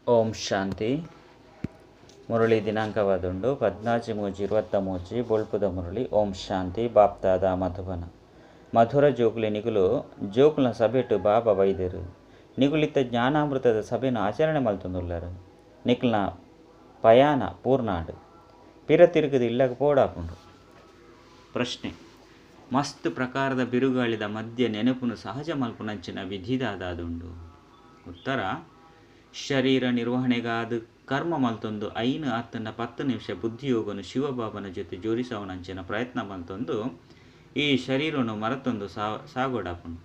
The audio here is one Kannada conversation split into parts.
ಓಂ ಶಾಂತಿ. ಮುರಳಿ ದಿನಾಂಕವಾದುಂಡು 14/3/23 ಬೊಳ್ಪುದ ಮುರಳಿ. ಓಂ ಶಾಂತಿ. ಬಾಪ್ತಾದ ಮಧುಬನ ಮಧುರ ಜೋಕುಲೆ ನಿಗುಲು ಜೋಕುಲ್ನ ಸಭೆಟು ಬಾಬಾ ಬೈದೆರು ನಿಗುಲಿತ್ತ ಜ್ಞಾನಾಮೃತದ ಸಭೆನ ಆಚರಣೆ ಮಲ್ತೊಂದುಲ್ಲರು. ನಿಕ್ಲ್ನ ಪಯಾಣ ಪೂರ್ಣಾಡು ಪಿರ ತಿರುಗದು ಇಲ್ಲಗ ಪೋಡಾಪುಂಡು. ಪ್ರಶ್ನೆ: ಮಸ್ತ್ ಪ್ರಕಾರದ ಬಿರುಗಾಳಿದ ಮಧ್ಯ ನೆನಪುನು ಸಹಜ ಮಲ್ಪುನಂಚಿನ ವಿಧಿದಾದುಂಡು. ಉತ್ತರ: ಶರೀರ ನಿರ್ವಹಣೆಗಾದ ಕರ್ಮ ಮಲ್ತೊಂದು 5-10 ನಿಮಿಷ ಬುದ್ಧಿಯೋಗನು ಶಿವಬಾಬನ ಜೊತೆ ಜೋಡಿಸವನಂಚಿನ ಪ್ರಯತ್ನ ಮಲ್ತೊಂದು ಈ ಶರೀರನು ಮರತೊಂದು ಸಾಗೋಡಾಪುಂಡು.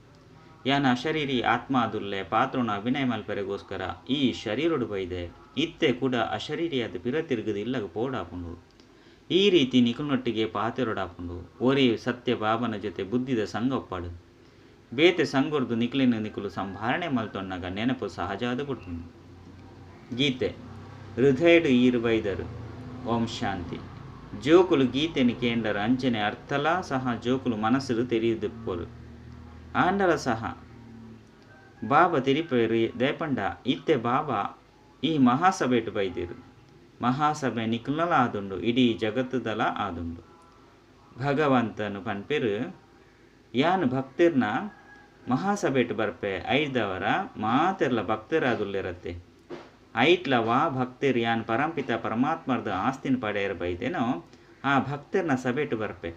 ಯಾನ ಅಶರೀರಿ ಆತ್ಮ ಆದುಲ್ಲೆ ಪಾತ್ರನ ಅಭಿನಯ ಮಲ್ಪರೆಗೋಸ್ಕರ ಈ ಶರೀರಡು ಬೈದೆ ಇತ್ತೆ ಕೂಡ ಅಶರೀರಿಯಾದ ಪಿರ ತಿರುಗದು ಇಲ್ಲಗ ಪೋಡಾಪುಂಡು. ಈ ರೀತಿ ನಿಕುಲ್ನೊಟ್ಟಿಗೆ ಪಾತೆರೊಡಾಪುಂಡು. ಓರಿ ಸತ್ಯ ಬಾಬನ ಜೊತೆ ಬುದ್ಧಿದ ಸಂಘ ಒಪ್ಪಾಡು ಬೇತೆ ಸಂಗೊರ್ದು ನಿಕುಲಿನ ನಿಕುಲು ಸಂಭಾರಣೆ ಮಲ್ತೊಣ್ಣಗ ನೆನಪು ಸಹಜಾದ ಕೊಟ್ಟುಂಡು. ಗೀತೆ ಹೃದಯಡು ಈರು ಬೈದರು. ಓಂ ಶಾಂತಿ. ಜೋಕುಲು ಗೀತೆನಿ ಕೇಂಡರ ಅಂಚನೆ ಅರ್ಥಲ ಸಹ ಜೋಕುಲು ಮನಸ್ಸು ತೆರೆಯುದಿಪ್ಪರು ಆಂಡಲ ಸಹ ಬಾಬಾ ತೆರಿಪೇರು ದೇಪಂಡ ಇತ್ತೆ ಬಾಬಾ ಈ ಮಹಾಸಭೆಟು ಬೈದಿರು. ಮಹಾಸಭೆ ನಿಕುಲಲ ಆದುಂಡು, ಇಡೀ ಜಗತ್ತುದಲ ಆದುಂಡು. ಭಗವಂತನು ಪನ್ಪೆರು ಯಾನು ಭಕ್ತಿರ್ನ ಮಹಾಸಭೆಟು ಬರ್ಪೆ ಐದವರ ಮಾತೆರ್ಲ ಭಕ್ತರಾದುಲ್ಲಿರತ್ತೆ. ಐಟ್ಲ ವಾ ಭಕ್ತಿರ್ ಯಾನ್ ಪರಂಪಿತ ಪರಮಾತ್ಮರ್ದ ಆಸ್ತಿನ ಪಡೆಯರ ಬೈದೇನೋ ಆ ಭಕ್ತಿರ್ನ ಸಭೆಟು ಬರ್ಪೆ.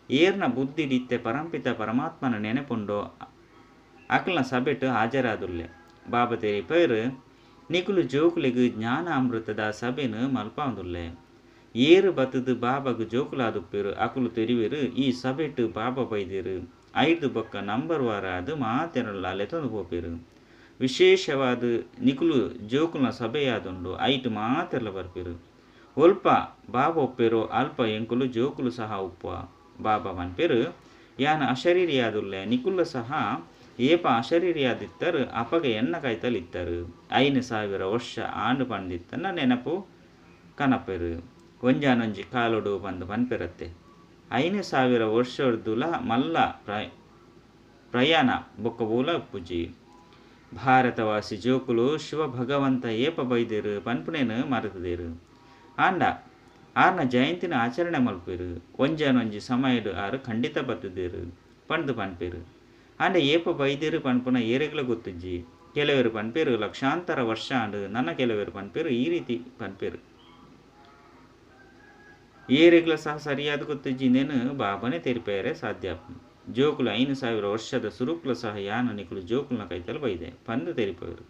ಏರ್ನ ಬುದ್ಧಿಡಿತ್ತೆ ಪರಂಪಿತ ಪರಮಾತ್ಮನ ನೆನಪುಂಡೋ ಅಕ್ಲ್ನ ಸಭೆಟು ಹಾಜರಾದುಲ್ಲೆ. ಬಾಬಾ ತೆರಿಪೇರು ನಿಕುಲು ಜೋಕುಲಿಗು ಜ್ಞಾನ ಅಮೃತದ ಸಭೆನು ಮಲ್ಪಾಂದುಲ್ಲೆ. ಏರು ಬತ್ತದು ಬಾಬಾಗು ಜೋಕುಲಾದುಪ್ಪೇರು ಅಕುಲು ತೆರಿವೇರು ಈ ಸಭೆಟು ಬಾಬಾ ಬೈದಿರು 5 ಬೊಕ್ಕ ನಂಬರ್ ವಾರ ಅದು ಮಾತೆರಲ್ಲ ಲೆತೊಂದು ಪೋಪೇರು. ವಿಶೇಷವಾದ ನಿಕುಲು ಜೋಕುಲ್ನ ಸಭೆಯಾದುಂಡು 5 ಮಾತೆರ್ಲ ಬರ್ಪೇರು. ಒಲ್ಪ ಬಾಬಾ ಒಪ್ಪೇರು ಅಲ್ಪ ಎಂಕುಲು ಜೋಕುಲು ಸಹ ಉಪ್ಪುವ. ಬಾಬಾ ಮನ್ಪೇರು ಯಾನ ಅಶರೀರಿಯಾದುಲ್ಲೆ ನಿಕುಲ್ಲ ಸಹ ಏಪ ಅಶರೀರಿಯಾದಿತ್ತರು ಅಪಗೆ ಎನ್ನ ಕೈತಲಿತ್ತರು 5,000 ವರ್ಷ ಆಂಡು ಪಂದಿತ್ತನ ನೆನಪು ಕನಪೆರು. ಒಂಜಾನೊಂಜಿ ಕಾಲೊಡು ಬಂದು ಪನ್ಪೆರತ್ತೆ 5,000 ವರ್ಷರ್ದುಲ ಮಲ್ಲ ಪ್ರಯಾಣ ಬೊಕ್ಕ ಬೂಲ ಉಪ್ಪುಜಿ. ಭಾರತವಾಸಿ ಜೋಕುಲು ಶಿವ ಭಗವಂತ ಏಪ ಬೈದೇರು ಪನ್ಪುನೇನು ಮರೆತದೇರು. ಆಂಡ ಆರ್ನ ಜಯಂತಿನ ಆಚರಣೆ ಮಲ್ಪೇರು. ಒಂಜಾನೊಂಜಿ ಸಮಯಡು ಆರು ಖಂಡಿತ ಬತ್ತದೇರು ಪಂಡು ಪನ್ಪೇರು. ಆಂಡ ಏಪ ಬೈದೇರು ಪನ್ಪುನ ಏರೆಗ್ಲ ಗೊತ್ತುಜ್ಜಿ. ಕೆಲವರು ಪನ್ಪೇರು ಲಕ್ಷಾಂತರ ವರ್ಷ ಆಂಡು ನನ್ನ ಕೆಲವರು ಪನ್ಪೇರು ಈ ರೀತಿ ಪನ್ಪೇರು. ಏರೆಗ್ಲ ಸಹ ಸರಿಯಾದ ಗೊತ್ತುಜ್ಜಿಂದೇನು ಬಾಬನೇ ತೆರಿಪೇರೆ ಸಾಧ್ಯ. ಜೋಕುಲು 5,000 ವರ್ಷದ ಸುರುಕ್ಲ ಸಹ ಯಾನ ನಿಕುಲು ಜೋಕುಲ್ನ ಕೈತಲು ಬೈದೆ ಪಂದು ತೆರಿಪೇರು.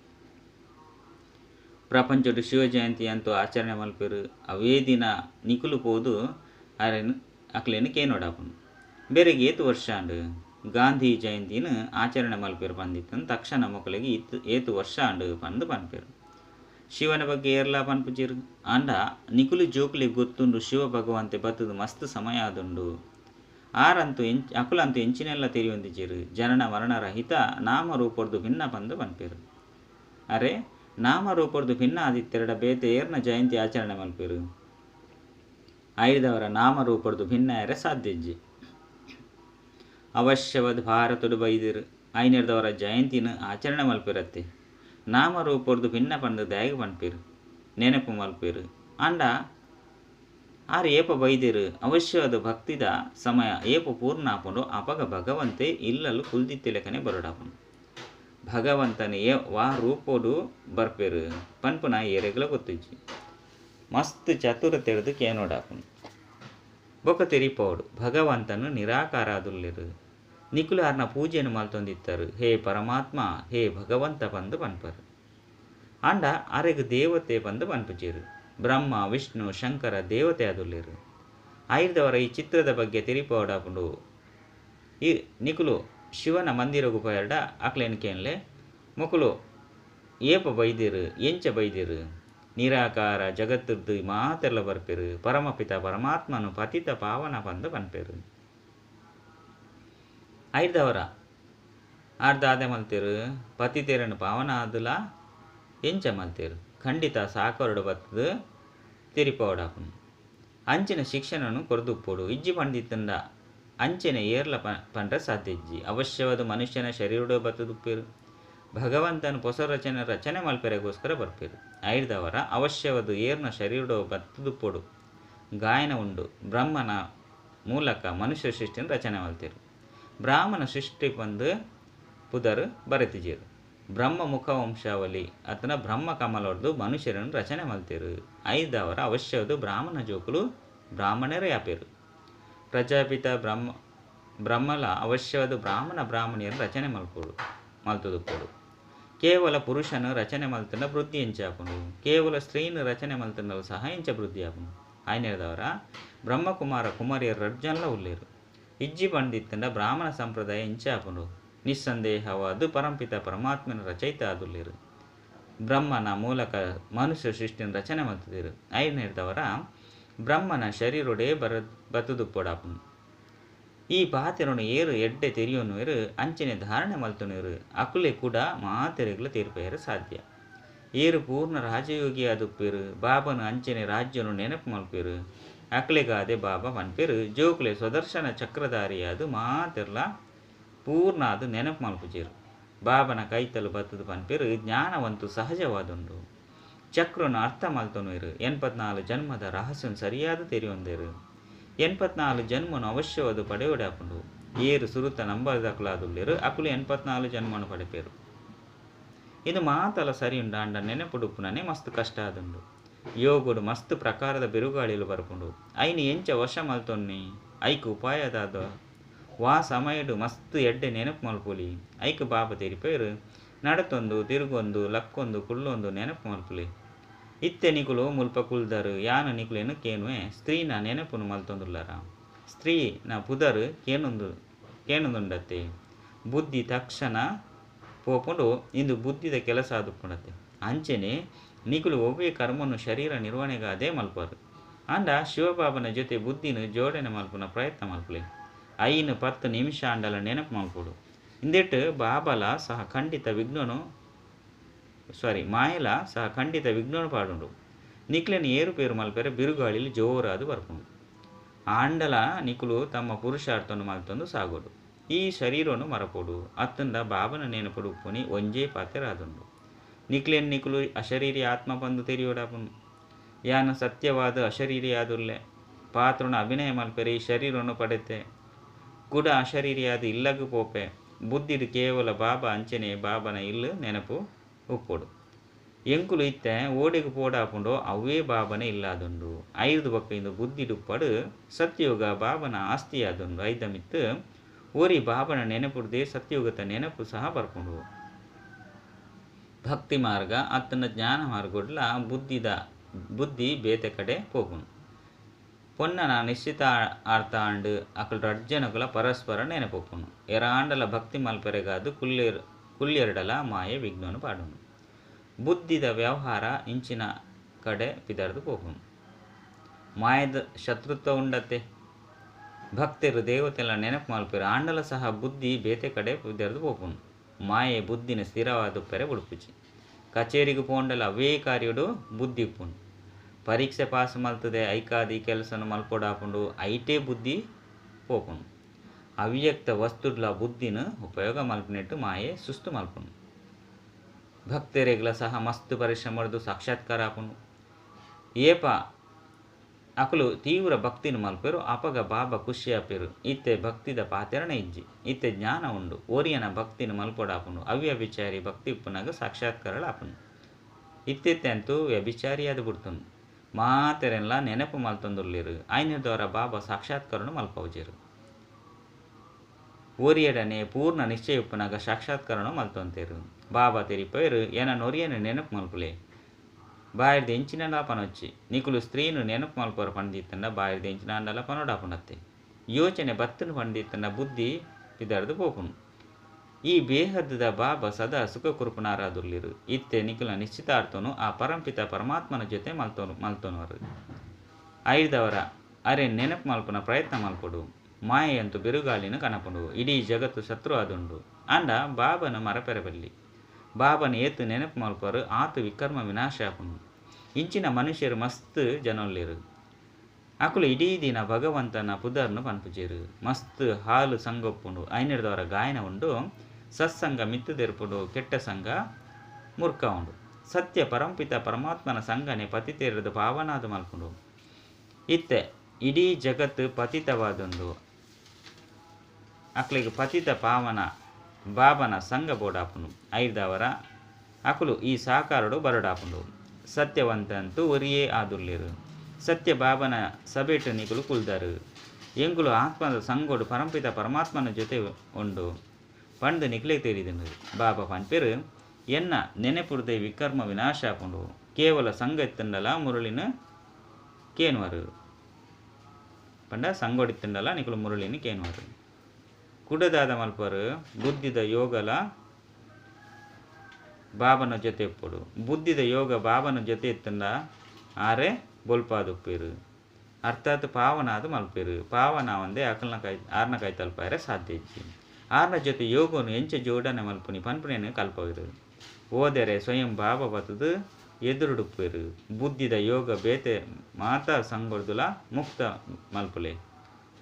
ಪ್ರಪಂಚಡು ಶಿವ ಜಯಂತಿ ಅಂತೂ ಆಚರಣೆ ಮಲ್ಪೇರು. ಅವೇ ದಿನ ನಿಕುಲು ಪೋದು ಅರೆನು ಅಕ್ಲೇನು ಕೇನೋಡಾಪುನು. ಬೇರೆಗೆ ಏತು ವರ್ಷ ಆಂಡು ಗಾಂಧಿ ಜಯಂತಿನ ಆಚರಣೆ ಮಲ್ಪೇರು ಪಂದಿತ್ತಂದು ತಕ್ಷಣ ಮಕ್ಕಳಿಗೆ ಏತು ವರ್ಷ ಆಂಡು ಪಂದು ಪನ್ಪೇರು. ಶಿವನ ಬಗ್ಗೆ ಏರ್ಲ ಪನ್ಪುಜಿರು. ಆಂಡ ನಿಕುಲು ಜೋಕುಲಿಗೆ ಗೊತ್ತುಂಡು ಶಿವ ಭಗವಂತೆ ಬತ್ತದು ಮಸ್ತ್ ಸಮಯ ಆದುಂಡು. ಆರಂತೂ ಅಕುಲಂತೂ ಎಂಚಿನೆಲ್ಲ ತೆರಿಯೊಂದಿಜಿರು. ಜನನ ಮರಣ ರಹಿತ ನಾಮರೂಪರ್ದು ಭಿನ್ನ ಪಂದು ಪನ್ಪೇರು. ಅರೆ ನಾಮರೂಪರ್ದು ಭಿನ್ನ ಆದಿತ್ತೆರಡ ಬೇತೆ ಏರ್ನ ಜಯಂತಿ ಆಚರಣೆ ಮಲ್ಪೇರು. ಐದವರ ನಾಮರೂಪರ್ದು ಭಿನ್ನ ಎರೆ ಸಾಧ್ಯಜ್ಜಿ. ಅವಶ್ಯವಾದ ಭಾರತಡು ಬೈದಿರು 5,000 ಜಯಂತಿನ ಆಚರಣೆ ಮಲ್ಪೇರತ್ತೆ. ನಾಮರೂಪರ್ದು ಭಿನ್ನ ಪಂದು ದಯಗ ಪನ್ಪೇರು ನೆನಪು ಮಲ್ಪೇರು. ಆಂಡ ಆರು ಏಪ ಬೈದೇರು ಅವಶ್ಯವಾದ ಭಕ್ತಿದ ಸಮಯ ಏಪ ಪೂರ್ಣ ಆಪುಂಡು ಅಪಗ ಭಗವಂತೆ ಇಲ್ಲಲು ಕುಲ್ದಿತ್ತೆ ಲೆಕ್ಕನೆ ಬರೋಡಾಪುಂಡು. ಭಗವಂತನ ವಾ ರೂಪೋಡು ಬರ್ಪೇರು ಪನ್ಪುನ ಏರೆಗ್ಲ ಗೊತ್ತುಜ್ಜಿ. ಮಸ್ತ್ ಚತುರ ತೆರೆದು ಕೇನೋಡಾಪುಂಡು. ಬೊಕ್ಕ ತೆರಿಪೋಡು ಭಗವಂತನು ನಿರಾಕಾರಾದುಲ್ಲೆರು. ನಿಕುಲು ಆರ್ನ ಪೂಜೆಯನ್ನು ಮಲ್ತೊಂದಿತ್ತರು. ಹೇ ಪರಮಾತ್ಮ, ಹೇ ಭಗವಂತ ಪಂದು ಪನ್ಪರು. ಆಂಡ ಅರೆಗು ದೇವತೆ ಪಂದು ಪನ್ಪುಜಿರು. ಬ್ರಹ್ಮ ವಿಷ್ಣು ಶಂಕರ ದೇವತೆ ಆದುಲ್ಲೆರು. ಐದವರ ಈ ಚಿತ್ರದ ಬಗ್ಗೆ ತೆರಿಪೋಡಾಪುಂಡು. ಈ ನಿಕುಲು ಶಿವನ ಮಂದಿರಗು ಪಯರ್ಡ ಅಕ್ಲೇನು ಕೇನ್ಲೆ ಮುಕುಲು ಏಪ ಬೈದಿರು ಎಂಚ ಬೈದಿರು. ನಿರಾಕಾರ ಜಗತ್ತದ್ದು ಮಾತೆಲ್ಲ ಬರ್ಪೇರು. ಪರಮಪಿತ ಪರಮಾತ್ಮನು ಪತಿತ ಪಾವನ ಪಂದು ಪನ್ಪೇರು. ಐದವರ ಆರ್ದಾದೆ ಮಲ್ತೇರು ಪತಿತೇರನು ಪಾವನ ಆದುಲ ಎಂಚ ಮಲ್ತೇರು. ಖಂಡಿತ ಸಾಕರಡು ಬತ್ತದು ತೆರಿಪೋಡಾಪುನು. ಅಂಚಿನ ಶಿಕ್ಷಣನು ಕೊರದುಪ್ಪೋಡು ಇಜ್ಜಿ ಪಂಡಿತಂಡ ಅಂಚೆನೆ ಏರ್ಲ ಪಂಡ್ರೆ ಸಾಧ್ಯಜ್ಜಿ. ಅವಶ್ಯವಾದ ಮನುಷ್ಯನ ಶರೀರಡು ಬತ್ತದುಪ್ಪೇರು. ಭಗವಂತನ ಹೊಸ ರಚನೆ ಮಲ್ಪೆರೆಗೋಸ್ಕರ ಬರ್ಪೇರು. ಐದವರ ಅವಶ್ಯವದು ಏರ್ನ ಶರೀರಡೋ ಬತ್ತದು ಪೊಡು ಗಾಯನ ಉಂಡು ಬ್ರಹ್ಮನ ಮೂಲಕ ಮನುಷ್ಯ ಸೃಷ್ಟಿನ ರಚನೆ ಮಲ್ತೀರು. ಬ್ರಾಹ್ಮಣ ಸೃಷ್ಟಿ ಬಂದು ಪುದರು ಬರೆತಿಜೀರು. ಬ್ರಹ್ಮ ಮುಖ ವಂಶಾವಳಿ ಅತನ ಬ್ರಹ್ಮ ಕಮಲೊಡ್ದು ಮನುಷ್ಯರನ್ನು ರಚನೆ ಮಲ್ತೀರು. ಐದವರ ಅವಶ್ಯವದು ಬ್ರಾಹ್ಮಣ ಜೋಕುಲು ಬ್ರಾಹ್ಮಣರೇ ಯಾಪೇರು. ಪ್ರಜಾಪಿತ ಬ್ರಹ್ಮಲ ಅವಶ್ಯವದು ಬ್ರಾಹ್ಮಣಿಯರು ರಚನೆ ಮಲ್ತುದುಪ್ಪೋಡು. ಕೇವಲ ಪುರುಷನು ರಚನೆ ಮಲ್ತನ ವೃದ್ಧಿ ಎಂಚಾಪುಂಡು. ಕೇವಲ ಸ್ತ್ರೀನು ರಚನೆ ಮಲ್ತನಲು ಸಹ ಎಂಚ ವೃದ್ಧಿ ಆಪುಂಡು. ಆಯ್ನೆರದವರ ಬ್ರಹ್ಮಕುಮಾರ ಕುಮಾರಿಯರು ರಡ್ಜನ್ಲ ಉಳ್ಳೇರು. ಇಜ್ಜಿ ಬಂದಿತ್ತಂಡ ಬ್ರಾಹ್ಮಣ ಸಂಪ್ರದಾಯ ಎಂಚಾಪುಂಡು. ನಿಸ್ಸಂದೇಹವಾದು ಪರಂಪಿತ ಪರಮಾತ್ಮನ ರಚಯಿತ ಆದುಳ್ಳೇರು. ಬ್ರಹ್ಮನ ಮೂಲಕ ಮನುಷ್ಯ ಸೃಷ್ಟಿನ ರಚನೆ ಮಲ್ತಿದ್ದೀರು. ಐದನೇದವರ ಬ್ರಹ್ಮನ ಶರೀರೊಡೇ ಬತ್ತುದುಪ್ಪೋಡಾಪುಂಡು. ಈ ಪಾತೆರನು ಏರು ಎಡ್ಡೆ ತೆರಿಯೋನುವೆರು ಅಂಚನೆ ಧಾರಣೆ ಮಲ್ತುನೇರು ಅಕುಲೆ ಕೂಡ ಮಾತೆರೆಗ್ಲ ತೀರ್ಪೇರು ಸಾಧ್ಯ. ಏರು ಪೂರ್ಣ ರಾಜಯೋಗಿ ಆದುಪ್ಪೇರು. ಬಾಬನು ಅಂಚನೆ ರಾಜ್ಯನು ನೆನಪು ಮಲ್ಪೇರು. ಅಕ್ಲೆಗಾದೆ ಬಾಬಾ ಮನ್ಪೇರು ಜೋಕುಲೆ ಸ್ವದರ್ಶನ ಚಕ್ರಧಾರಿಯಾದು ಮಾತೆರ್ಲ ಪೂರ್ಣ ಅದು ನೆನಪು ಮಲ್ಪುಜೇರು. ಬಾಬನ ಕೈತಲು ಬತ್ತದು ಪನ್ಪೇರು ಜ್ಞಾನವಂತು ಸಹಜವಾದುಂಡು. ಚಕ್ರನು ಅರ್ಥ ಮಲ್ತೊನುವೆರು. 84 ಜನ್ಮದ ರಹಸ್ಯನು ಸರಿಯಾದ ತೆರಿಯೊಂದೇರು. 84 ಜನ್ಮನು ಅವಶ್ಯವಾದ ಪಡೆಯೋಡಾಪುಂಡು. ಏರು ಸುರುತ ನಂಬದಕ್ಲಾದುಳ್ಳೇರು ಅಕುಲು 84 ಜನ್ಮನು ಪಡೆಪೇರು. ಇದು ಮಾತಲ ಸರಿ ಉಂಡ ನೆನಪುಡುಪುನನೆ ಮಸ್ತ್ ಕಷ್ಟ ಆದುಂಡು. ಯೋಗುಡು ಮಸ್ತ್ ಪ್ರಕಾರದ ಬಿರುಗಾಳಿಲು ಬರ್ಪುಂಡು. ಐನು ಎಂಚ ವರ್ಷ ಮಲ್ತೊನ್ನಿ ಐಕ್ ಉಪಾಯದಾದ ವಾ ಸಮಯಡು ಮಸ್ತ್ ಎಡ್ಡೆ ನೆನಪು ಮಲ್ಪುಲಿ. ಐಕ್ ಬಾಬ ತೆರಿಪೇರು ನಡತೊಂದು ತಿರುಗೊಂದು ಲಕ್ಕೊಂದು ಕುಳ್ಳೊಂದು ನೆನಪು ಮಲ್ಪುಲಿ. ಇತ್ತೆ ನಿಕುಲು ಮುಲ್ಪ ಕುಲ್ದರು ಯಾನ ನಿಕುಲೇನು ಕೇನುವೆ ಸ್ತ್ರೀನ ನೆನಪುನು ಮಲ್ತೊಂದುಲ್ಲರ. ಸ್ತ್ರೀನ ಪುದರು ಕೇನುಂದುಂಡತೆ ಬುದ್ಧಿ ತಕ್ಷಣ ಪೋಪುಂಡು ಇಂದು ಬುದ್ಧಿದ ಕೆಲಸ ಆದುಪ್ಪುಂಡತೆ. ಅಂಚೆನೆ ನಿಕುಲು ಒವ್ವೇ ಕರ್ಮನು ಶರೀರ ನಿರ್ವಹಣೆಗಾದೇ ಮಲ್ಪರು. ಅಂಡ ಶಿವಬಾಬನ ಜೊತೆ ಬುದ್ಧಿನ ಜೋಡಣೆ ಮಲ್ಪುನ ಪ್ರಯತ್ನ ಮಲ್ಪುಲೆ. 5-10 ನಿಮಿಷ ಅಂಡಲ ನೆನಪು ಮಲ್ಪುಡು. ಇಂದೆಟ್ಟು ಬಾಬಲ ಸಹ ಖಂಡಿತ ಮಾಯಲ ಸಹ ಖಂಡಿತ ವಿಘ್ನನು ಪಾಡುಂಡು. ನಿಕ್ಲೆನ ಏರುಪೇರು ಮಲ್ಪೆರೆ ಬಿರುಗಾಳಿಲಿ ಜೋರಾದು ಬರ್ಪುಂಡು. ಆಂಡಲ ನಿಕುಲು ತಮ್ಮ ಪುರುಷಾರ್ಥನು ಮಲ್ತೊಂದು ಸಾಗೋಡು. ಈ ಶರೀರನು ಮರಪೋಡು ಅತ್ತಂದ ಬಾಬನ ನೆನಪುಡು ಉಪ್ಪುನಿ ಒಂಜೇ ಪಾತೆರಾದುಂಡು. ನಿಕ್ಲು ಅಶರೀರಿ ಆತ್ಮ ಬಂದು ತೆರಿಯೋಡಾಪುಂಡು. ಯಾನ ಸತ್ಯವಾದ ಅಶರೀರಿಯಾದುಲ್ಲೆ ಪಾತ್ರನ ಅಭಿನಯ ಮಲ್ಪೆರೆ ಈ ಶರೀರನು ಪಡೆತೆ ಕೂಡ ಅಶರೀರಿಯಾದ ಇಲ್ಲಗು ಪೋಪೆ ಬುದ್ಧಿಡು ಕೇವಲ ಬಾಬಾ ಅಂಚನೆ ಬಾಬನ ಇಲ್ಲು ನೆನಪು ಉಪ್ಪೊಡು. ಎಂಕುಲು ಇತ್ತೆ ಓಡಿಗೆ ಪೋಡಾಪುಂಡೋ ಅವೇ ಬಾಬನೇ ಇಲ್ಲಾದುಂಡು. 5 ಬಕ್ಕಿಂದು ಬುದ್ಧಿಡುಪ್ಪಡು ಸತ್ಯಯುಗ ಬಾಬನ ಆಸ್ತಿಯಾದುಂಡು. 5 ಮಿತ್ತು ಓರಿ ಬಾಬನ ನೆನಪುಡ್ದೆ ಸತ್ಯಯುಗತ ನೆನಪು ಸಹ ಬರ್ಪುಂಡು. ಭಕ್ತಿ ಮಾರ್ಗ ಅತ್ತನ ಜ್ಞಾನ ಮಾರ್ಗೊಡ್ಲ ಬುದ್ಧಿ ಬೇತೆ ಕಡೆ ಪೋಪುಂಡು. ಪೊನ್ನನ ನಿಶ್ಚಿತ ಅರ್ಥ ಆಂಡು ಅಕಲ್ ರಡ್ಜನಕುಲ ಪರಸ್ಪರ ನೆನಪೊಪ್ಪುಂಡು. ಎರಾಂಡಲ ಭಕ್ತಿ ಮಲ್ಪೆರೆಗಾದು ಕುಲ್ಯರ್ಡಲ ಮಾಯೆ ವಿಘ್ನನು ಪಾಡುಂಡು. ಬುದ್ಧಿದ ವ್ಯವಹಾರ ಇಂಚಿನ ಕಡೆ ಪಿದರ್ದು ಪೋಪುಂಡು. ಮಾಯದ ಶತ್ರುತ್ವ ಉಂಡತೆ ಭಕ್ತರು ದೇವತೆಲ್ಲ ನೆನಪು ಮಲ್ಪೆರು ಆಂಡಲ ಸಹ ಬುದ್ಧಿ ಬೇತೆ ಕಡೆ ಪಿದರ್ದು ಪೋಪುಂಡು. ಮಾಯೆ ಬುದ್ಧಿನ ಸ್ಥಿರವಾದುಪ್ಪೆರೆ ಉಡುಪುಜಿ. ಕಚೇರಿಗೆ ಪೋಂಡಲ ಅವೇ ಕಾರ್ಯುಡು ಬುದ್ಧಿ ಉಪ್ಪುಂಡು. ಪರೀಕ್ಷೆ ಪಾಸ್ ಮಲ್ತದೆ ಐಕಾದಿ ಕೆಲಸನು ಮಲ್ಪೊಡಾಪುಂಡು ಐಟೇ ಬುದ್ಧಿ ಪೋಪುಂಡು. ಅವ್ಯಕ್ತ ವಸ್ತುಡ್ಲ ಬುದ್ಧಿನ ಉಪಯೋಗ ಮಲ್ಪನೆಟ್ಟು ಮಾಯೆ ಸುಸ್ತು ಮಲ್ಪುಂಡು. ಭಕ್ತರೆಗ್ಲ ಸಹ ಮಸ್ತ್ ಪರಿಶ್ರಮ ಮಾಡಿದು ಸಾಕ್ಷಾತ್ಕಾರ ಆಪುಂಡು. ಏಪ ಅಕುಲು ತೀವ್ರ ಭಕ್ತಿನ ಮಲ್ಪೆರು ಅಪಗ ಬಾಬಾ ಖುಷಿ ಆಪೇರು. ಇತ್ತೆ ಭಕ್ತಿದ ಪಾತೆರಣ ಇಜ್ಜಿ ಇತ್ತೆ ಜ್ಞಾನ ಉಂಡು. ಓರಿಯನ ಭಕ್ತಿನ ಮಲ್ಪೊಡಾಪುಂಡು. ಅವ್ಯಭಿಚಾರಿ ಭಕ್ತಿ ಉಪ್ಪುನಾಗ ಸಾಕ್ಷಾತ್ಕಾರ ಆಪುಂಡು. ಇತ್ತೆತ್ತೆ ಅಂತೂ ವ್ಯಭಿಚಾರಿಯಾದ ಬಿಡ್ತುಂಡು. ಮಾತೆರೆಲ್ಲ ನೆನಪು ಮಲ್ತೊಂದುರ್ಲಿರು. ಐನದವರ ಬಾಬಾ ಸಾಕ್ಷಾತ್ಕಾರನು ಮಲ್ಪವುಜೇರು. ಓರಿಯಡನೆ ಪೂರ್ಣ ನಿಶ್ಚಯ ಉಪ್ಪುನಾಗ ಸಾಕ್ಷಾತ್ಕಾರನು ಮಲ್ತೊಂತೇರು. ಬಾಬಾ ತೆರಿಪೇರು ಏನ ನೊರಿಯನ ನೆನಪು ಮಲ್ಪುಲೆ ಬಾಯಿರ್ದು ಎಂಚಿನಲ್ಲ ಪನೊಚ್ಚಿ ನಿಕುಲು ಸ್ತ್ರೀನು ನೆನಪು ಮಲ್ಪರ ಪಂಡಿತ್ತಂಡ ಬಾಯಿರ್ದು ಎಂಚಿನ ಅಂಡಲ ಪನೋಡಾಪುಂಡತ್ತೆ. ಯೋಚನೆ ಬತ್ತನು ಪಂಡಿತ್ತಂಡ ಬುದ್ಧಿ ಪಿದರ್ದು ಪೋಪುಂಡು. ಈ ಬೇಹದ್ದ ಬಾಬಾ ಸದಾ ಸುಖ ಕುರುಪುನಾರಾದುರ್ಲಿರು. ಇತ್ತೆ ನಿಕುಲ ನಿಶ್ಚಿತಾರ್ಥನು ಆ ಪರಂಪಿತ ಪರಮಾತ್ಮನ ಜೊತೆ ಮಲ್ತೊನವರು. 5ದವರ ಅರೆ ನೆನಪು ಮಲ್ಪನ ಪ್ರಯತ್ನ ಮಲ್ಪೊಡು. ಮಾಯೆಯಂತೂ ಬಿರುಗಾಳಿನ ಕನಪುಂಡು. ಇಡೀ ಜಗತ್ತು ಶತ್ರು ಆದುಂಡು ಅಂಡ ಬಾಬನ ಮರಪೆರಬಲ್ಲಿ ಬಾಬನ ಏತು ನೆನಪು ಮಲ್ಪರು ಆತು ವಿಕರ್ಮ ವಿನಾಶ ಆಪುಂಡು. ಇಂಚಿನ ಮನುಷ್ಯರು ಮಸ್ತ್ ಜನೊಲ್ಲಿರು. ಅಕುಲು ಇಡೀ ದಿನ ಭಗವಂತನ ಪುದರ್ನು ಪನ್ಪುಜೇರು. ಮಸ್ತ್ ಹಾಲು ಸಂಗೊಪ್ಪುಂಡು. ಐನರ್ದವರ ಗಾಯನ ಉಂಡು. ಸತ್ಸಂಗ ಮಿತ್ತು ತೆರ್ಪುಡು ಕೆಟ್ಟ ಸಂಘ ಮುರ್ಕ ಉಂಡು. ಸತ್ಯ ಪರಂಪಿತ ಪರಮಾತ್ಮನ ಸಂಘನೆ ಪತಿತೇರದು ಪಾವನಾದು ಮಲ್ಪುಂಡು. ಇತ್ತೆ ಇಡೀ ಜಗತ್ತು ಪತಿತವಾದುಂಡು. ಅಕ್ಲಿಗೆ ಪತಿತ ಪಾವನ ಬಾಬನ ಸಂಘ ಬೋಡಾಪುಂಡು. ಐದವರ ಅಕುಲು ಈ ಸಾಕಾರಡು ಬರಡಾಪುಂಡು. ಸತ್ಯವಂತಂತೂ ಒರಿಯೇ ಆದುರ್ಲೇರು. ಸತ್ಯ ಬಾಬನ ಸಬೇಟು ನಿಗುಲು ಕುಲ್ದರು. ಎಂಗುಲು ಆತ್ಮದ ಸಂಗೋಡು ಪರಂಪಿತ ಪರಮಾತ್ಮನ ಜೊತೆ ಉಂಡು ಪಂಡು ನಿಕ್ಲೆ ತೆರಿದನು. ಬಾಬಾ ಪನ್ಪೆರು ಎನ್ನ ನೆನೆಪುರದೆ ವಿಕರ್ಮ ವಿನಾಶ ಆಪುಂಡು. ಕೇವಲ ಸಂಘ ಎತ್ತಂಡಲ ಮುರುಳಿನ ಕೇನ್ವರು ಪಂಡ ಸಂಗೋಡಿತ್ತಂಡಲ ನಿಕುಲು ಮುರುಳಿನ ಕೇನ್ವರು. ಕುಡದಾದ ಮಲ್ಪರು ಬುದ್ಧಿದ ಯೋಗಲ ಬಾಬನ ಜೊತೆ ಎಪ್ಪುಡು. ಬುದ್ಧಿದ ಯೋಗ ಬಾಬನ ಜೊತೆ ಎತ್ತಂಡ ಆರೆ ಬೊಲ್ಪಾದುಪ್ಪೇರು. ಅರ್ಥಾತ್ ಪಾವನಾದು ಮಲ್ಪೇರು. ಪಾವನ ಒಂದೇ ಅಕಲ್ನ ಆರ್ನ ಕೈ ತಲುಪಾರೆ ಸಾಧ್ಯ ಇಜ್ಜಿ. ಆರ್ನ ಜೊತೆ ಯೋಗನು ಎಂಚ ಜೋಡಣೆ ಮಲ್ಪುನಿ ಪನ್ಪುನೇನು ಕಲ್ಪವಿರು. ಓದರೆ ಸ್ವಯಂ ಬಾಬಾ ಬತ್ತದು ಎದುರುಡುಪ್ಪೇರು. ಬುದ್ಧಿದ ಯೋಗ ಬೇತೆ ಮಾತಾ ಸಂಗೊಡ್ದುಲ ಮುಕ್ತ ಮಲ್ಪುಲೆ.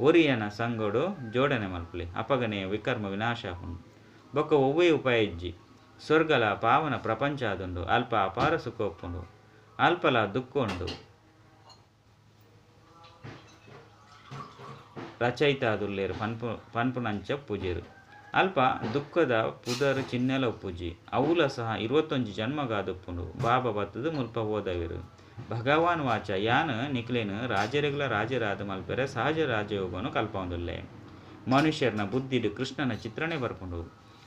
ಒರಿಯನ ಸಂಗೋಡು ಜೋಡಣೆ ಮಲ್ಪುಲೆ. ಅಪಗನೆಯ ವಿಕರ್ಮ ವಿನಾಶ ಆಪುಂಡು. ಬೊಕ್ಕ ಒವ್ವೇ ಉಪಾಯ ಇಜ್ಜಿ. ಸ್ವರ್ಗಲ ಪಾವನ ಪ್ರಪಂಚ ಆದುಂಡು. ಅಲ್ಪ ಅಪಾರ ಸುಖ ಒಪ್ಪುಂಡು. ಅಲ್ಪಲ ದುಃಖ ಉಂಡು. ರಚಯಿತ ಆದುಲ್ಲೇರು ಪನ್ಪುನಂಚ ಪೂಜೆರು. ಅಲ್ಪ ದುಃಖದ ಪುದರು ಚಿನ್ನೆಲ ಉಪ್ಪುಜಿ. ಅವುಲ ಸಹ 21 ಜನ್ಮಗಾದುಪ್ಪುಂಡು. ಬಾಬಾ ಬತ್ತದು ಮುಲ್ಪ ಹೋದವಿರು. ಭಗವಾನ್ ವಾಚ ಯಾನು ನಿಕ್ಲೇನು ರಾಜರೆಗ್ಲ ರಾಜರಾದ ಮಲ್ಪೆರೆ ಸಹಜ ರಾಜಯೋಗನು ಕಲ್ಪೊಂದುಲ್ಲೆ. ಮನುಷ್ಯರ್ನ ಬುದ್ಧಿಡು ಕೃಷ್ಣನ ಚಿತ್ರಣೆ ಬರ್ಪುಂಡು.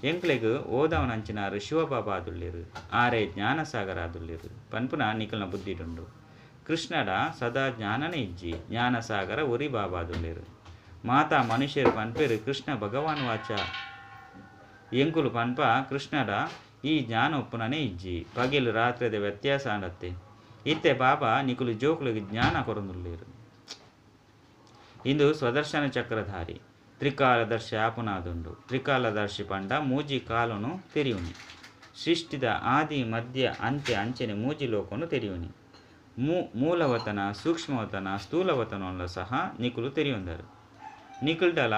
ಎಂಕ್ಲೆಗ್ ಓದವನಂಚಿನಾರು ಶಿವಬಾಬಾ ಆದುಲ್ಲೇರು. ಆರೇ ಜ್ಞಾನಸಾಗರ ಆದುಲ್ಲೇರು. ಪನ್ಪುನ ನಿಖಲ್ನ ಬುದ್ಧಿಡುಂಡು. ಕೃಷ್ಣಡ ಸದಾ ಜ್ಞಾನನೇ ಇಜ್ಜಿ. ಜ್ಞಾನಸಾಗರ ಒರಿ ಬಾಬಾ ಆದುಲ್ಲೇರು. ಮಾತಾ ಮನುಷ್ಯರು ಪನ್ಪೇರು ಕೃಷ್ಣ ಭಗವಾನ್ ವಾಚ ಎಂಕುಲು ಪನ್ಪ ಕೃಷ್ಣಡ ಈ ಜ್ಞಾನ ಒಪ್ಪುನನೇ ಇಜ್ಜಿ. ಪಗಿಲು ರಾತ್ರಿದ ವ್ಯತ್ಯಾಸ ಆಂಡತ್ತೆ. ಇತ್ತೆ ಬಾಬಾ ನಿಕುಲು ಜೋಕುಲಿಗೆ ಜ್ಞಾನ ಕೊರೊಂದುಲ್ಲೇರು. ಇಂದು ಸ್ವದರ್ಶನ ಚಕ್ರಧಾರಿ ತ್ರಿಕಾಲದರ್ಶಿ ಆಪುನಾದುಂಡು. ತ್ರಿಕಾಲದರ್ಶಿ ಪಂಡ ಮೂಜಿ ಕಾಲನು ತೆರಿಯುನಿ. ಸೃಷ್ಟಿದ ಆದಿ ಮಧ್ಯ ಅಂತ್ಯ ಅಂಚನೆ ಮೂಜಿ ಲೋಕನು ತೆರಿಯುನಿ. ಮೂಲವತನ ಸೂಕ್ಷ್ಮವತನ ಸ್ಥೂಲವತನಲ್ಲ ಸಹ ನಿಕುಲು ತೆರಿಯೊಂದರು. ನಿಕುಲ್ಡಲ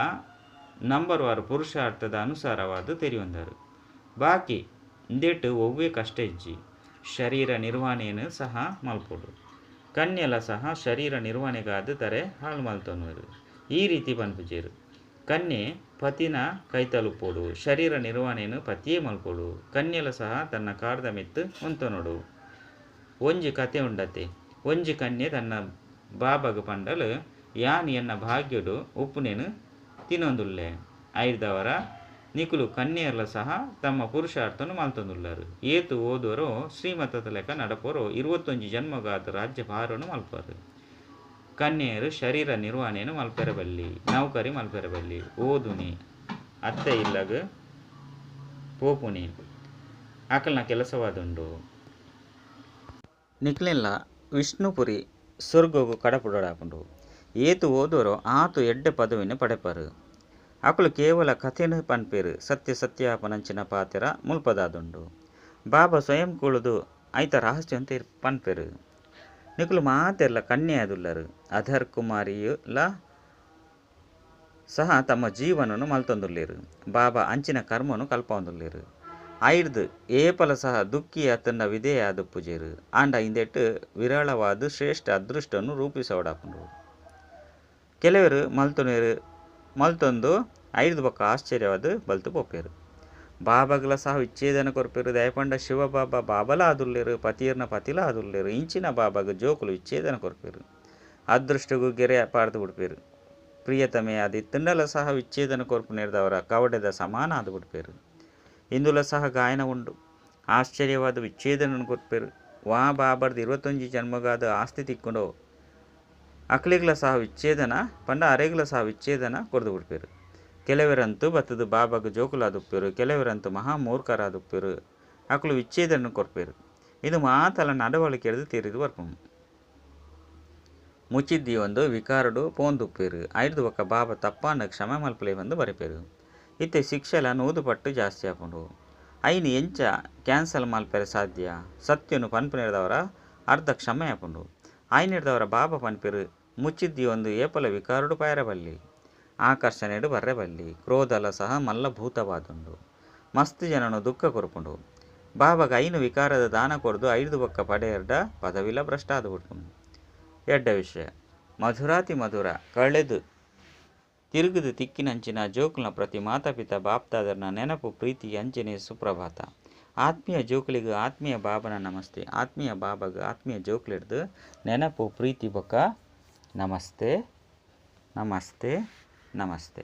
ನಂಬರ್ ವಾರು ಪುರುಷಾರ್ಥದ ಅನುಸಾರವಾದ ತೆರಿಯೊಂದರು. ಬಾಕಿ ಇಂದೆಟ್ಟು ಒವ್ವೇ ಕಷ್ಟ ಇಜ್ಜಿ. ಶರೀರ ನಿರ್ವಹಣೆಯನ್ನು ಸಹ ಮಲ್ಪುಡು. ಕನ್ಯೆಲ ಸಹ ಶರೀರ ನಿರ್ವಹಣೆಗಾದ ತರೆ ಹಾಳು ಮಲ್ತೊನ್ನುವರು. ಈ ರೀತಿ ಪನ್ಪುಜೇರು. ಕನ್ಯೆ ಪತಿನ ಕೈ ತಲುಪೋಡು. ಶರೀರ ನಿರ್ವಹಣೆಯನ್ನು ಪತಿಯೇ ಮಲ್ಪೋಡು. ಕನ್ಯೆಲ ಸಹ ತನ್ನ ಕಾಡ್ದ ಮೆತ್ತು ಉಂತೊನೊಡು. ಒಂಜಿ ಕತೆ ಉಂಡತೆ. ಒಂಜಿ ಕನ್ಯೆ ತನ್ನ ಬಾಬಾಗ ಪಂಡಲು ಯಾನ್ ಎನ್ನ ಭಾಗ್ಯಡು ಉಪ್ಪುನೇನು ತಿನ್ನೊಂದುಲ್ಲೆ. ಐದವರ ನಿಕುಲು ಕನ್ಯೆಯರ್ಲ ಸಹ ತಮ್ಮ ಪುರುಷಾರ್ಥನು ಮಲ್ತೊಂದುಲ್ಲರು. ಏತು ಓದುವರು ಶ್ರೀಮತದ ಲೆಕ್ಕ ನಡಪೋರು 21 ಜನ್ಮಗಾದ ರಾಜ್ಯ ಭಾರನು ಮಲ್ಪರು. ಕನ್ಯೆಯರು ಶರೀರ ನಿರ್ವಹಣೆಯನ್ನು ಮಲ್ಪೆರಬಲ್ಲಿ. ನೌಕರಿ ಮಲ್ಪೆರಬಲ್ಲಿ. ಓದುನಿ ಅತ್ತೆ ಇಲ್ಲಗ ಪೋಪುನಿ ಅಕಲ್ನ ಕೆಲಸವಾದುಂಡು. ನಿಕ್ಲೆಲ್ಲ ವಿಷ್ಣುಪುರಿ ಸ್ವರ್ಗಗು ಕಡಪುಡಾಪುಂಡು. ಏತು ಓದೋರು ಆತು ಎಡ್ಡೆ ಪದವಿನ ಪಡೆಪರು. ಅಕುಲು ಕೇವಲ ಕಥೆನು ಪನ್ಪೇರು. ಸತ್ಯ ಸತ್ಯಾಪನಂಚಿನ ಪಾತೆರ ಮುಲ್ಪದಾದುಂಡು. ಬಾಬಾ ಸ್ವಯಂ ಕುಳುದು ಐತ ರಹಸ್ಯ ಅಂತ ಪನ್ಪೇರು. ನಿಕುಲು ಮಾತೆರ್ಲ ಕನ್ಯೆ ಆದುಲ್ಲರು. ಅಧರ್ ಕುಮಾರಿಯುಲ ಸಹ ತಮ್ಮ ಜೀವನನು ಮಲ್ತೊಂದುಲ್ಲೇರು. ಬಾಬಾ ಅಂಚಿನ ಕರ್ಮನು ಕಲ್ಪೊಂದುಲ್ಲೇರು. ಐಡ್ದು ಏಪಲ ಸಹ ದುಃಖಿ ಅತನ ವಿಧೇಯ ಆದುಪ್ಪುಜೇರು. ಆಂಡ ಇಂದೆಟ್ಟು ವಿರಳವಾದ ಶ್ರೇಷ್ಠ ಅದೃಷ್ಟವನ್ನು ರೂಪಿಸೋಡಾಪುಂಡು. ಕೆಲವರು ಮಲ್ತೊಂದು ಐದು ಬೊಕ್ಕ ಆಶ್ಚರ್ಯವಾದ ಬಲ್ತು ಪೋಪೇರು. ಬಾಬಾಗಲ ಸಹ ವಿಚ್ಛೇದನ ಕೊರ್ಪೇರು. ದಯಪಂಡ ಶಿವಬಾಬಾ ಬಾಬಲ ಆದುಲ್ಲೇರು. ಪತಿಯರ್ನ ಪತಿಲ ಆದುಲ್ಲೇರು. ಇಂಚಿನ ಬಾಬಾಗ ಜೋಕುಲು ವಿಚ್ಛೇದನ ಕೊರ್ಪೇರು. ಅದೃಷ್ಟಗೂ ಗೆರೆ ಪಾಡ್ದು ಬಿಡ್ಪೇರು. ಪ್ರಿಯತಮೆ ಆದಿ ತಿಂಡಲ ಸಹ ವಿಚ್ಛೇದನ ಕೊರ್ಪು ನೇರ್ದವರ ಕವಡೆದ ಸಮಾನ ಆದು ಬಿಡ್ಪೇರು. ಇಂದುಲ ಸಹ ಗಾಯನ ಉಂಡು. ಆಶ್ಚರ್ಯವಾದ ವಿಚ್ಛೇದನ ಕೊರ್ಪೇರು. ವಾ ಬಾಬರ್ದು 21 ಜನ್ಮಗಾದ ಆಸ್ತಿ ತಿಕ್ಕೊಂಡೋ ಅಕ್ಲಿಗ್ಲ ಸಹ ವಿಚ್ಛೇದನ ಪಂಡ ಅರೆಗ್ಲ ಸಹ ವಿಚ್ಛೇದನ ಕೊರ್ದು ಬಿಡ್ಪೇರು. ಕೆಲವರಂತೂ ಬತ್ತದು ಬಾಬಾಗ ಜೋಕುಲಾದುಪ್ಪೇರು. ಕೆಲವರಂತೂ ಮಹಾ ಮೂರ್ಖರಾದುಪ್ಪೇರು. ಅಕುಲು ವಿಚ್ಛೇದನ ಕೊರ್ಪೇರು. ಇದು ಮಾತಲ ನಡವಳಿಕೆ ಎಡ್ದು ತೀರಿದು ಬರ್ಪು. ಮುಚ್ಚಿದ್ದಿ ಒಂದು ವಿಕಾರಡು ಪೋಂದುಪ್ಪೇರು. ಐದು ಬೊಕ್ಕ ಬಾಬಾ ತಪ್ಪಾಂಡ ಕ್ಷಮ ಮಲ್ಪಲೆ ಬಂದು ಬರಿಪೇರು. ಇತ್ತೆ ಶಿಕ್ಷೆಲ 100 ಪಟ್ಟು ಜಾಸ್ತಿ ಆಪುಂಡು. ಐನು ಎಂಚ ಕ್ಯಾನ್ಸಲ್ ಮಲ್ಪೆರೆ ಸಾಧ್ಯ. ಸತ್ಯನು ಪನ್ಪುನೆರ್ದವರ ಅರ್ಧ ಕ್ಷಮೆ ಆಪುಂಡು. ಐನೆಡ್ದವರ ಬಾಬಾ ಪನ್ಪೇರು ಮುಚ್ಚಿದ್ದಿ ಒಂದು ಏಪಲ ವಿಕಾರಡು ಪಾಯರಬಲ್ಲಿ. ಆಕರ್ಷಣೆಡು ಬರ್ರೆಬಲ್ಲಿ. ಕ್ರೋಧಲ ಸಹ ಮಲ್ಲ ಭೂತವಾದುಂಡು. ಮಸ್ತ್ ಜನನು ದುಃಖ ಕೊರ್ಪುಂಡು. ಬಾಬಾಗ ಐನು ವಿಕಾರದ ದಾನ ಕೊರ್ದು 5 ಬೊಕ್ಕ ಪಡೆಯರ್ಡ ಪದವಿಲ ಭ್ರಷ್ಟಾದ ಬಿಟ್ಪುಂಡು. ಎಡ್ಡ ವಿಷಯ ಮಧುರಾತಿ ಮಧುರ ಕಳೆದು ತಿರುಗುದು ತಿಕ್ಕಿನಂಚಿನ ಜೋಕುಲ್ನ ಪ್ರತಿ ಮಾತಾಪಿತ ಬಾಪ್ತಾದರ್ನ ನೆನಪು ಪ್ರೀತಿ ಅಂಚನೆ ಸುಪ್ರಭಾತ. ಆತ್ಮೀಯ ಜೋಕುಲಿಗೂ ಆತ್ಮೀಯ ಬಾಬನ ನಮಸ್ತೆ. ಆತ್ಮೀಯ ಬಾಬಾಗ ಆತ್ಮೀಯ ಜೋಕುಲಿಡ್ದು ನೆನಪು ಪ್ರೀತಿ ಬೊಕ್ಕ ನಮಸ್ತೆ ನಮಸ್ತೆ ನಮಸ್ತೆ.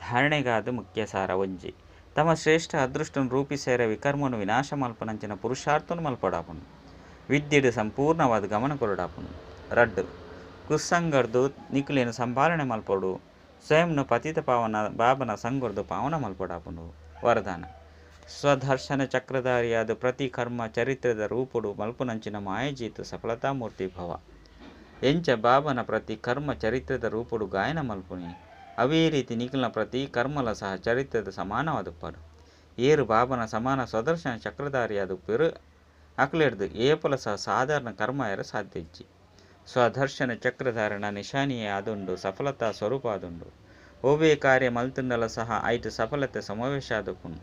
ಧಾರಣೆಗಾದ ಮುಖ್ಯ ಸಾರ ಒಂಜಿ ತಮ್ಮ ಶ್ರೇಷ್ಠ ಅದೃಷ್ಟನು ರೂಪಿಸೇರ ವಿಕರ್ಮನು ವಿನಾಶ ಮಲ್ಪನಂಚಿನ ಪುರುಷಾರ್ಥನು ಮಲ್ಪಡಾಪುಂಡು. ವಿದ್ಯೆಡು ಸಂಪೂರ್ಣವಾದ ಗಮನ ಕೊರಡಾಪುಂಡು. ರಡ್ಡು ಕುಸ್ಸಂಗರ್ದು ನಿಖುಲೇನು ಸಂಭಾಲನೆ ಮಲ್ಪಡು. ಸ್ವಯಂನು ಪತಿತ ಪಾವನ ಬಾಬನ ಸಂಗೊರ್ದು ಪಾವನ ಮಲ್ಪಡಾಪುಂಡು. ವರದಾನ ಸ್ವದರ್ಶನ ಚಕ್ರಧಾರಿಯಾದ ಪ್ರತಿ ಕರ್ಮ ಚರಿತ್ರದ ರೂಪುಡು ಮಲ್ಪುನಂಚಿನ ಮಾಯಜೀತು ಸಫಲತಾಮೂರ್ತಿ ಭವ. ಎಂಚ ಬಾಬನ ಪ್ರತಿ ಕರ್ಮ ಚರಿತ್ರದ ರೂಪುಡು ಗಾಯನ ಮಲ್ಪುನಿ ಅವೇ ರೀತಿ ನಿಖಿಲ್ನ ಪ್ರತಿ ಕರ್ಮಲ ಸಹ ಚರಿತ್ರದ ಸಮಾನವಾದುಪ್ಪಡು. ಏರು ಬಾಬನ ಸಮಾನ ಸ್ವದರ್ಶನ ಚಕ್ರಧಾರಿಯಾದುಪ್ಪೇರು ಅಕ್ಲೆಡ್ದು ಏಪಲ ಸಹ ಸಾಧಾರಣ ಕರ್ಮ ಎರ ಸಾಧ್ಯ ಇಜ್ಜಿ. ಸ್ವದರ್ಶನ ಚಕ್ರಧಾರಣ ನಿಶಾನಿಯೇ ಆದುಂಡು ಸಫಲತಾ ಸ್ವರೂಪ ಆದುಂಡು. ಓವೇ ಕಾರ್ಯ ಮಲ್ತುಂಡಲ ಸಹ ಐಟು ಸಫಲತೆ ಸಮಾವೇಶ ಆದುಪ್ಪುನು.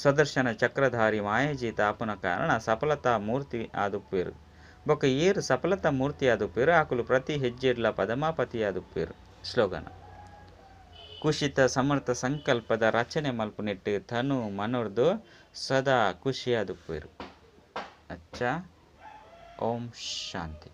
ಸ್ವದರ್ಶನ ಚಕ್ರಧಾರಿ ಮಾಯಜೀತ ಆಪುನ ಕಾರಣ ಸಫಲತಾ ಮೂರ್ತಿ ಆದುಪ್ಪೇರು. ಬೊಕ್ಕ ಏರು ಸಫಲತಾ ಮೂರ್ತಿ ಆದುಪ್ಪೇರು ಆಕುಲು ಪ್ರತಿ ಹೆಜ್ಜೆಡ್ಲ ಪದಮಾಪತಿ ಆದುಪ್ಪೇರು. ಸ್ಲೋಗನ ಕುಶಿತ ಸಮರ್ಥ ಸಂಕಲ್ಪದ ರಚನೆ ಮಲ್ಪುನಿಟ್ಟು ತನು ಮನೋರ್ದು ಸದಾ ಖುಷಿಯಾದುಪ್ಪೇರು. ಅಚ್ಚ ಓಂ ಶಾಂತಿ.